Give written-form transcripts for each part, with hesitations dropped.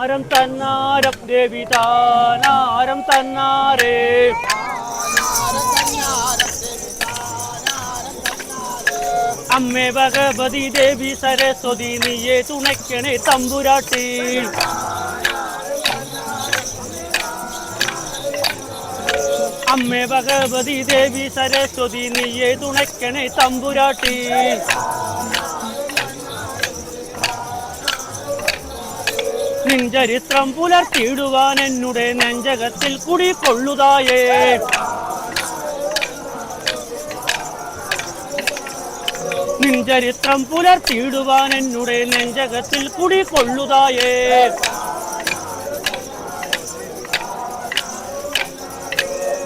താനാരം തന്നാരം ദേവി താനാരം തന്നാരേ അമ്മേ ഭഗവതി ദേവി സരസ്വതി നീയെ തുണയ്ക്കണേ തമ്പുരാട്ടി അമ്മേ ഭഗവതി ദേവി സരസ്വതി നീയെ തുണയ്ക്കണേ തമ്പുരാട്ടി നിൻ ചരിത്രം പുലർത്തിയിടുവാൻ എന്നുടെ നെഞ്ചകത്തിൽ കുടികൊള്ളുതായേ നിൻ ചരിത്രം പുലർത്തിയിടുവാൻ എന്നുടെ നെഞ്ചകത്തിൽ കുടികൊള്ളുതായേ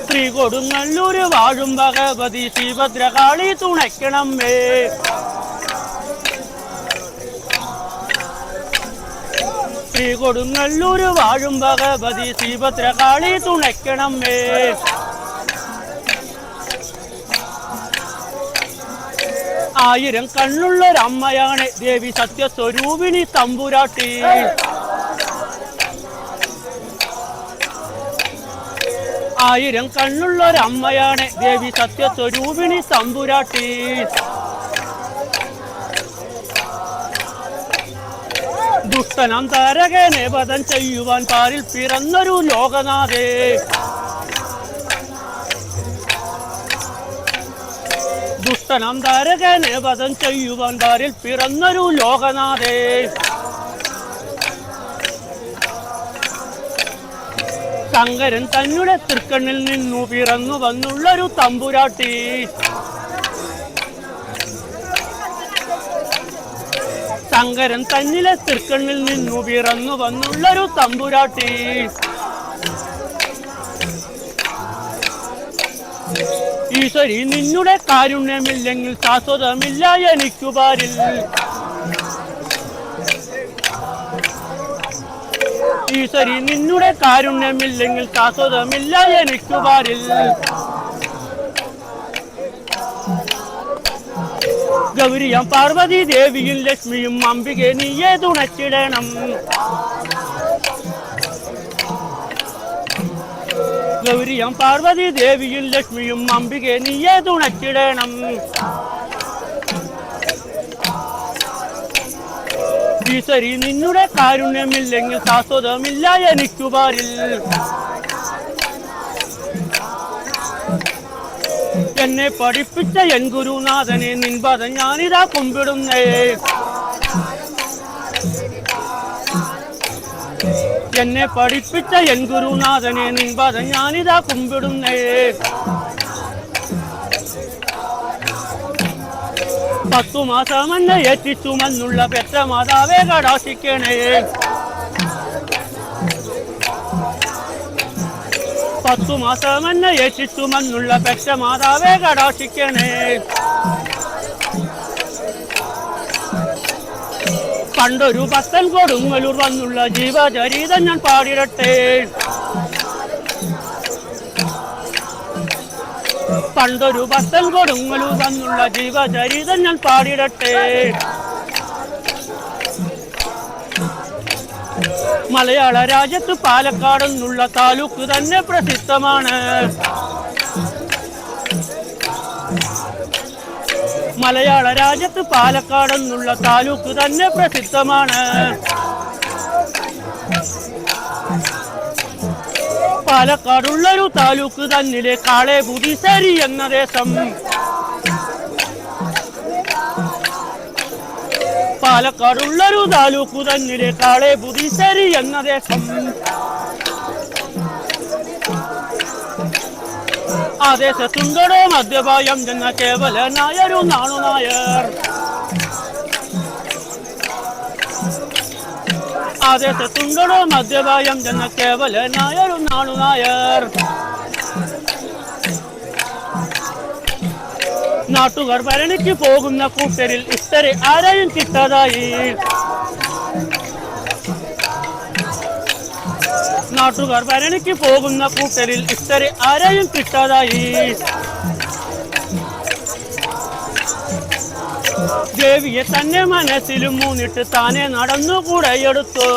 ശ്രീ കൊടുങ്ങല്ലൂര് വാഴും ഭഗവതി ശ്രീഭദ്രകാളി തുണയ്ക്കണമേ ശ്രീ കൊടുങ്ങല്ലൂര് വാഴും ഭഗവതി ശ്രീഭദ്രകാളി തുണയ്ക്കണമേ ആയിരം കണ്ണുള്ളൊരമ്മയാണ് ദേവി സത്യസ്വരൂപിണി തമ്പുരാട്ടി ആയിരം കണ്ണുള്ളൊരമ്മയാണ് ദേവി സത്യസ്വരൂപിണി തമ്പുരാട്ടി ദുഷ്ടനം താരകനെ വധം ചെയ്യുവാൻ പാരിൽ പിറന്നൊരു ലോകനാഥേ ദുഷ്ടനം താരകനെ വധം ചെയ്യുവാൻ പാരിൽ പിറന്നൊരു ലോകനാഥേ ശങ്കരൻ തന്നെ തൃക്കണ്ണിൽ നിന്നു പിറന്നു വന്നുള്ളൊരു തമ്പുരാട്ടി ശങ്കരൻ തന്നിലെ തൃക്കണ്ണിൽ നിന്നു പിറന്നു വന്നുള്ളൊരു തമ്പുരാട്ടി ഈശ്വരി നിന്നുടെ കാരുണ്യമില്ലെങ്കിൽ ശാശ്വതമില്ല എനിക്കു പാരിൽ ഈശ്വരി നിന്നുടെ കാരുണ്യമില്ലെങ്കിൽ ശാശ്വതമില്ല എനിക്കു പാരിൽ ഗൗരിയം പാർവതി ദേവിയും ലക്ഷ്മിയും അംബികെ നീയെ തുണച്ചിടണം ഗൗരിയം പാർവതി ദേവിയും ലക്ഷ്മിയും അംബികെ നീയെ തുണച്ചിടണം ഈശ്വരി നിന്നുടെ കാരുണ്യമില്ലെങ്കിൽ ശാശ്വതമില്ല എനിക്കു പാരിൽ എന്നെ പഠിപ്പിച്ച എൻ ഗുരുനാഥനെ നിൻപദം ഞാനിതാ കുമ്പിടുന്നേ എന്നെ പഠിപ്പിച്ച എൻ ഗുരുനാഥനെ നിൻപദം ഞാനിതാ കുമ്പിടുന്നേ 10 മാസം എന്നെ ഏറ്റിച്ചുമെന്നുള്ള പെറ്റ മാതാവേ കടാശിക്കണേ 10 മാസം എന്നെ ഏറ്റിച്ചുമെന്നുള്ള പെറ്റ മാതാവേ കടാശിക്കണേ പണ്ടൊരു ഭക്തൻ കൊടുങ്ങല്ലൂർ വന്നുള്ള ജീവചരിതം ഞാൻ പാടിടട്ടെ പണ്ടൊരു ഭക്തൻ കൊടുങ്ങല്ലൂർ വന്നുള്ള ജീവചരിതം ഞാൻ പാടിടട്ടെ മലയാള രാജ്യത്ത് പാലക്കാട് എന്നുള്ള താലൂക്ക് തന്നെ പ്രസിദ്ധമാണ് മലയാള രാജ്യത്ത് പാലക്കാട് എന്നുള്ള താലൂക്ക് തന്നെ പ്രസിദ്ധമാണ് പാലക്കാടുള്ളൊരു താലൂക്ക് തന്നിലെ കാളെ ബുദ്ധിശ്ശേരി എന്ന ദേശം പാലക്കാടുള്ളൊരു താലൂക്ക് തന്നിലെ കാളെ ബുദ്ധിശ്ശേരി എന്ന ദേശം ആ ദേശത്തുണ്ടോ മദ്യപായം എന്ന കേവലനായൊരു നാണുനായർ ആ ദേശത്തുണ്ടോ മദ്യപായം എന്ന കേവലനായൊരു നാണുനായർ നാട്ടുകാർ ഭരണിക്ക് പോകുന്ന കൂട്ടരിൽ ഇത്തരെ ആരെയും കിട്ടാതായി നാട്ടുകാർ ഭരണിക്ക് പോകുന്ന കൂട്ടരിൽ ഇത്തരെ ആരെയും കിട്ടാതായി ദേവിയെ തന്നെ മനസ്സിലും മൂന്നിട്ട് താനെ നടന്നുകൂടെയെടുത്തു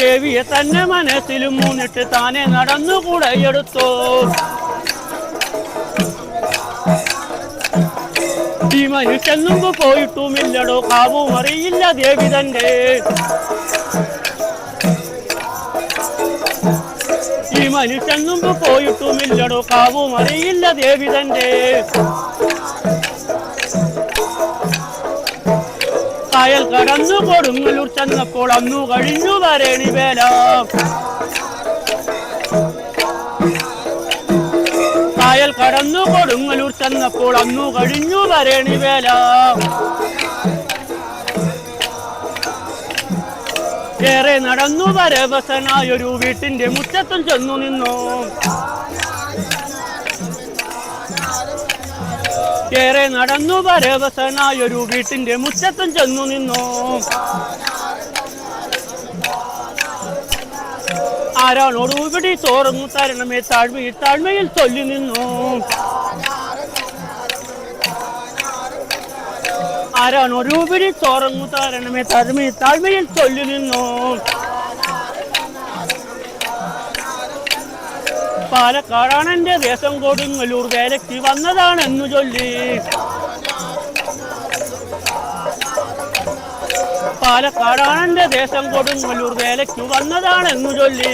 ദേവിയെ തന്നെ മനസ്സിലും മൂന്നിട്ട് താനെ നടന്നുകൂടെ എടുത്തു. ഈ മനുഷ്യൻ മുമ്പ് പോയിട്ടുമില്ലടോ കാവും അറിയില്ല ദേവി തന്റെ. ഈ മനുഷ്യൻ മുമ്പ് പോയിട്ടുമില്ലടോ കാവും അറിയില്ല ദേവി തന്റെ. കായൽ കടന്നു കൊടുങ്ങല്ലൂർ ചെന്നപ്പോൾ അന്നു കഴിഞ്ഞു വരേണി വേല. കായൽ കടന്നു കൊടുങ്ങല്ലൂർ ചെന്നപ്പോൾ അന്നു കഴിഞ്ഞു വരേണി വേല. ഏറെ നടന്നു പരവശനായൊരു വീട്ടിന്റെ മുറ്റത്തും ചെന്നു നിന്നു. ഏറെ നടന്നു പരവശനായൊരു വീട്ടിന്റെ മുറ്റത്തും ചെന്നു നിന്നു. ആരാണോട് ഇവിടെ ചോറങ്ങു തരണമേ താഴ്മയിൽ താഴ്മയിൽ ചൊല്ലി നിന്നു. ആരാണോട് ഇവിടെ ചോറങ്ങു തരണമേ താഴ്മയിൽ താഴ്മയിൽ ചൊല്ലി നിന്നു. പാലക്കാടാണ് എന്റെ ദേശം കൊടുങ്ങല്ലൂർ വേലയ്ക്ക് വന്നതാണെന്നു ചൊല്ലി. പാലക്കാടാണ് എന്റെ ദേശം കൊടുങ്ങല്ലൂർ വേലയ്ക്ക് വന്നതാണെന്നു ചൊല്ലി.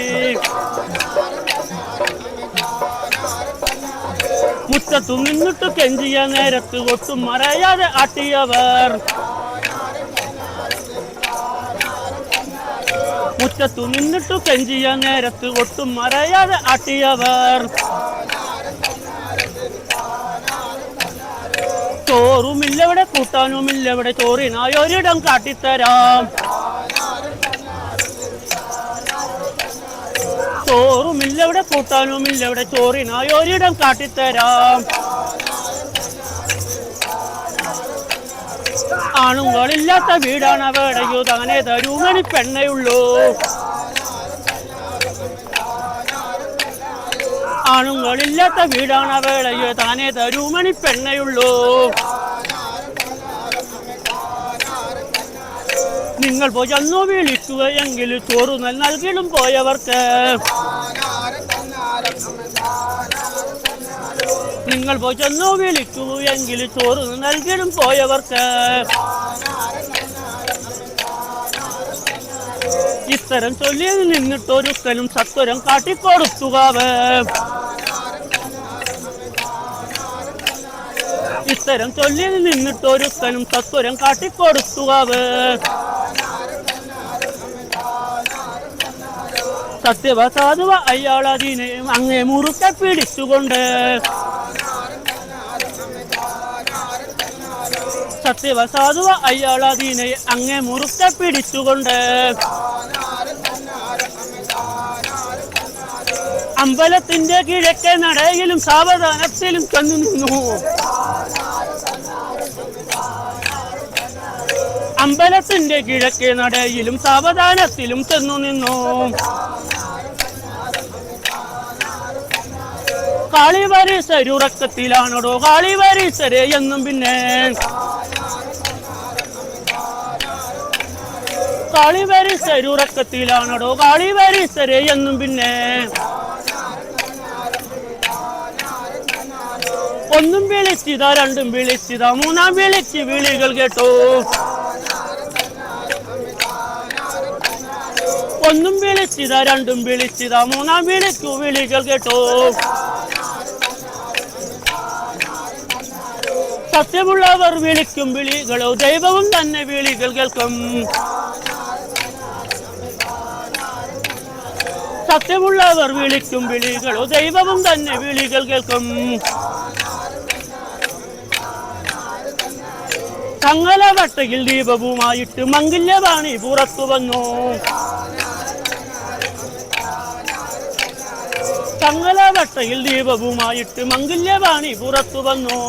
മുറ്റത്തു നിന്നിട്ട് കെഞ്ചിയ നേരത്ത് ഒട്ടും മറയാതെ ആട്ടിയവർ. മുറ്റത്തു നിന്നിട്ടു കെഞ്ചിയ നേരത്ത് ഒട്ടും മറയാതെ ആട്ടിയവർ. ചോറുമില്ലവിടെ കൂട്ടാനുമില്ലവിടെ ചോറിനായൊരിടം കാട്ടിത്തരാം. ചോറുമില്ലവിടെ കൂട്ടാനുമില്ലവിടെ ചോറിനായൊരിടം കാട്ടിത്തരാം. ആണുങ്ങളില്ലാത്ത വീടാണ് അവിടെയോ താനെ തരൂമണി പെണ്ണയുള്ളൂ. ആണുങ്ങളില്ലാത്ത വീടാണ് അവിടെയോ താനെ തരൂമണി പെണ്ണയുള്ളൂ. നിങ്ങൾ പോയെന്നു വിളിക്കുകയെങ്കിൽ ചോറു നൽകിടും പോയവർക്ക്. നിങ്ങൾ പോയെന്നു വിളിക്കുകയെങ്കിൽ ചോറ് നൽകിടും പോയവർക്ക്. ഇത്തരം ചൊല്ലി നിന്നിട്ടൊരുക്കനും സത്വരം കാട്ടിക്കൊടുത്തുകാവ്. ഇത്തരം ചൊല്ലി നിന്നിട്ടൊരുക്കനും സത്വരം കാട്ടിക്കൊടുത്തുകാവ്. സത്യവസാധുവ അയാളതിനെ അങ്ങേ മുറുക്കെ പിടിച്ചുകൊണ്ട്. സത്യവസാധുവ അയാളതിനെ അങ്ങേ മുറുക്കെ പിടിച്ചുകൊണ്ട്. അമ്പലത്തിന്റെ കിഴക്കേ നടയിലും സാവധാനത്തിലും ചെന്നു നിന്നു. അമ്പലത്തിന്റെ കിഴക്കേ നടയിലും സാവധാനത്തിലും ചെന്നു നിന്നു. കാളിവരീശരുറക്കത്തിലാണോടോ കാളിവരീശരെ എന്നും പിന്നെ. കാളിവരീശരുറക്കത്തിലാണോടോ കാളിവരീശരെ എന്നും പിന്നെ. ഒന്നും വിളിച്ചിതാ രണ്ടും വിളിച്ചിതാ മൂന്നാം വിളിച്ച് വിളികൾ കേട്ടോ. ഒന്നും വിളിച്ചിതാ രണ്ടും വിളിച്ചിതാ മൂന്നാം വിളിക്കു വിളികൾ കേട്ടോ. സത്യമുള്ളവർ വിളിക്കും വിളികളോ ദൈവവും തന്നെ വിളികൾ കേൾക്കും. സത്യമുള്ളവർ വിളിക്കും വിളികളോ ദൈവവും തന്നെ വിളികൾ കേൾക്കും. തങ്ങളവട്ടയിൽ ദീപവുമായിട്ട് മംഗല്യവാണി പുറത്തു വന്നു. തങ്ങളവട്ടയിൽ ദീപവുമായിട്ട് മംഗല്യവാണി പുറത്തു വന്നു.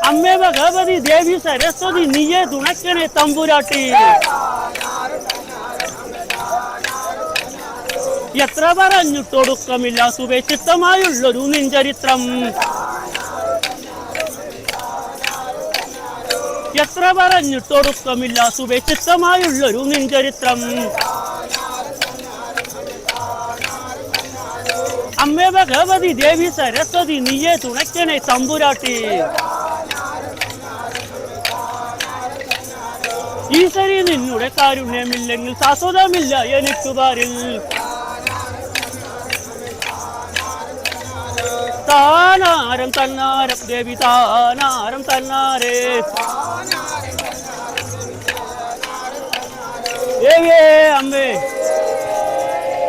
അമ്മേ ഭഗവതി ദേവി സരസ്വതി നീയെ തുണക്കണേ തമ്പുരാട്ടി. എത്ര പറഞ്ഞിട്ടൊടുക്കമില്ല സുപേക്ഷിതമായുള്ളൊരു നിൻചരിത്രം. എത്ര പറഞ്ഞിട്ടൊടുക്കമില്ല സുവ്യക്തമായുള്ളൊരു നിൻചരിത്രം. അമ്മേ ഭഗവതി ദേവി സരസ്വതി നീയെ തുണയ്ക്കണേ തമ്പുരാട്ടി. ഈശ്വരി നിന്നുടെ കാരുണ്യമില്ലെങ്കിൽ ശാശ്വതമില്ല എനിക്ക് പാരിൽ. താനാരം തന്നാരം ദേവി താനാരം തന്നാരേ ദേവിയേ അമ്മേ.